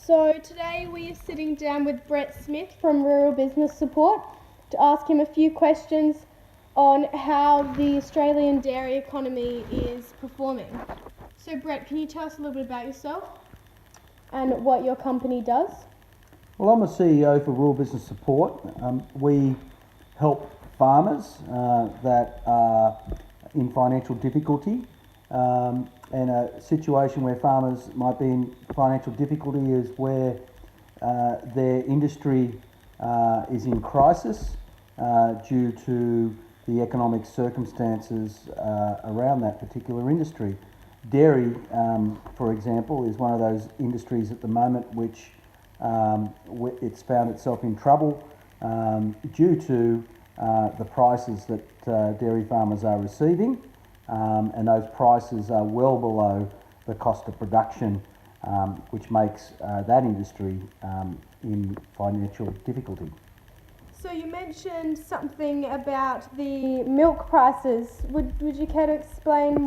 So today we are sitting down with Brett Smith from Rural Business Support to ask him a few questions on how the Australian dairy economy is performing. So Brett, can you tell us a little bit about yourself and what your company does? Well, I'm a CEO for Rural Business Support. We help farmers that are in financial difficulty. And a situation where farmers might be in financial difficulty is where their industry is in crisis due to the economic circumstances around that particular industry. Dairy, for example, is one of those industries at the moment which it's found itself in trouble due to the prices that dairy farmers are receiving. And those prices are well below the cost of production, which makes that industry in financial difficulty. So you mentioned something about the milk prices. Would you care to expand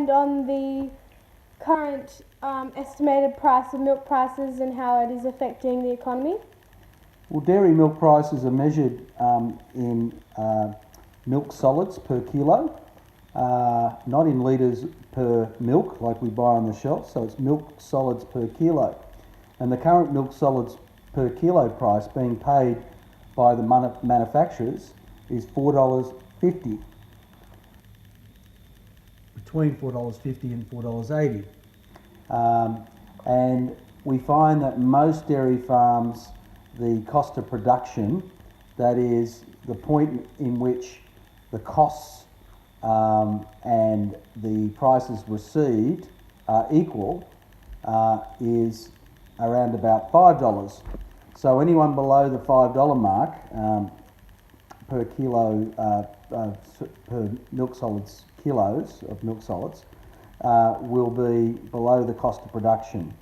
on the current estimated price of milk prices and how it is affecting the economy? Well, dairy milk prices are measured in milk solids per kilo. Not in litres per milk like we buy on the shelf, so it's milk solids per kilo. And the current milk solids per kilo price being paid by the manufacturers is $4.50, between $4.50 and $4.80. And we find that most dairy farms, the cost of production, that is the point in which the costs and the prices received are equal, is around about $5. So anyone below the $5 mark per kilo, per milk solids, kilos of milk solids, will be below the cost of production.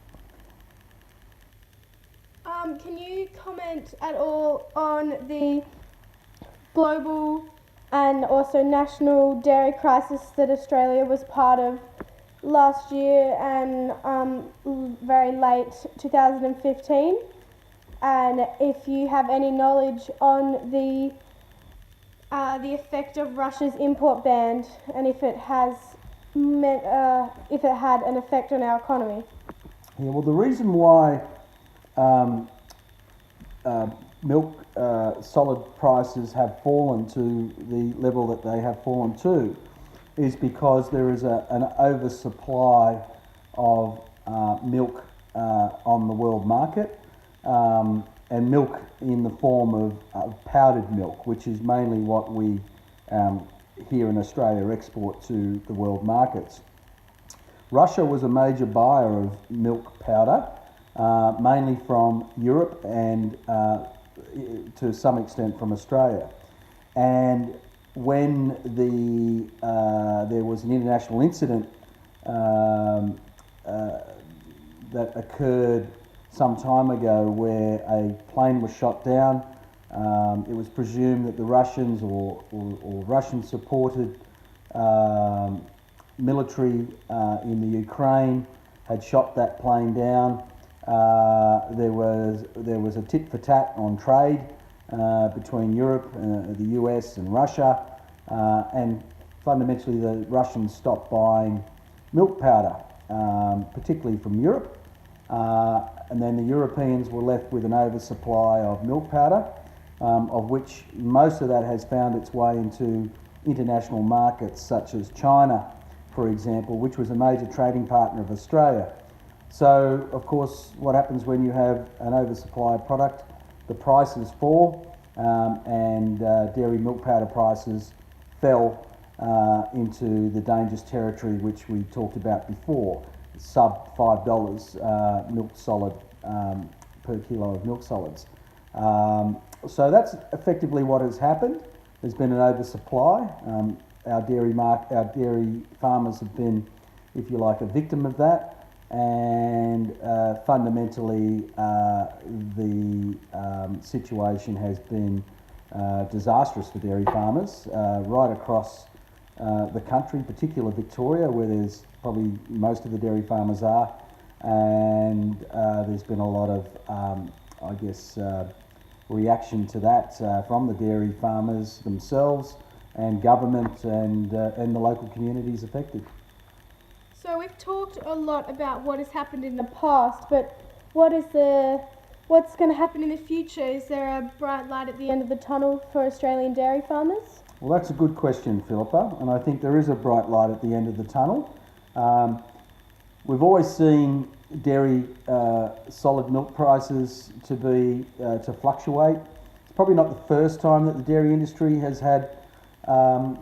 Can you comment at all on the global and also national dairy crisis that Australia was part of last year and very late 2015? And if you have any knowledge on the effect of Russia's import ban and if it had an effect on our economy. Yeah, well, the reason why milk solid prices have fallen to the level that they have fallen to is because there is an oversupply of milk on the world market, and milk in the form of powdered milk, which is mainly what we here in Australia export to the world markets. Russia was a major buyer of milk powder, mainly from Europe and to some extent from Australia. And when there was an international incident that occurred some time ago where a plane was shot down, it was presumed that the Russians or Russian supported military in the Ukraine had shot that plane down. There was a tit for tat on trade between Europe, the US and Russia, and fundamentally the Russians stopped buying milk powder, particularly from Europe, and then the Europeans were left with an oversupply of milk powder, of which most of that has found its way into international markets such as China, for example, which was a major trading partner of Australia. So, of course, what happens when you have an oversupply of product? The prices fall, and dairy milk powder prices fell into the dangerous territory which we talked about before, sub $5 milk solid per kilo of milk solids. So that's effectively what has happened. There's been an oversupply. Our dairy farmers have been, if you like, a victim of that. And fundamentally the situation has been disastrous for dairy farmers right across the country, particularly Victoria, where there's probably most of the dairy farmers are, and and there's been a lot of, reaction to that from the dairy farmers themselves and government and the local communities affected. So we've talked a lot about what has happened in the past, but what's going to happen in the future? Is there a bright light at the end of the tunnel for Australian dairy farmers? Well, that's a good question, Philippa, and I think there is a bright light at the end of the tunnel. We've always seen dairy solid milk prices to fluctuate. It's probably not the first time that the dairy industry has had a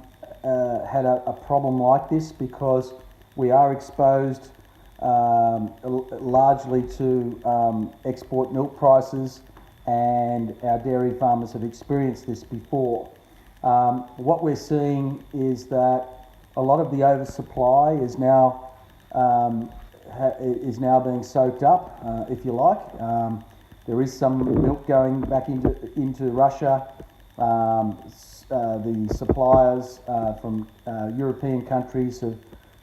problem like this, because we are exposed largely to export milk prices, and our dairy farmers have experienced this before. What we're seeing is that a lot of the oversupply is now being soaked up, if you like. There is some milk going back into Russia. The suppliers from European countries have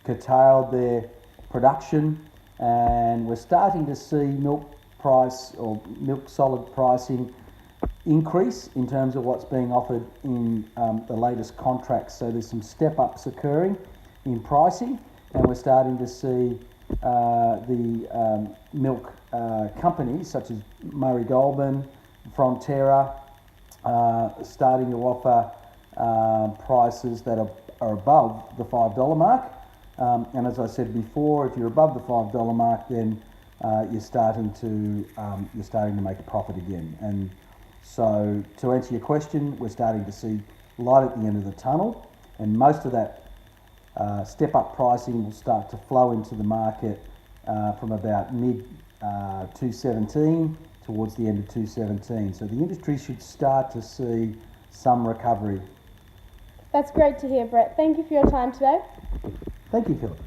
curtailed their production, and we're starting to see milk price or milk solid pricing increase in terms of what's being offered in the latest contracts. So there's some step ups occurring in pricing, and we're starting to see the milk companies such as Murray Goulburn, Fronterra, starting to offer prices that are above the $5 mark. And as I said before, if you're above the $5 mark, then you're starting to make a profit again. And so, to answer your question, we're starting to see light at the end of the tunnel, and most of that step-up pricing will start to flow into the market from about mid-2017 towards the end of 2017. So the industry should start to see some recovery. That's great to hear, Brett. Thank you for your time today. Thank you, Philip.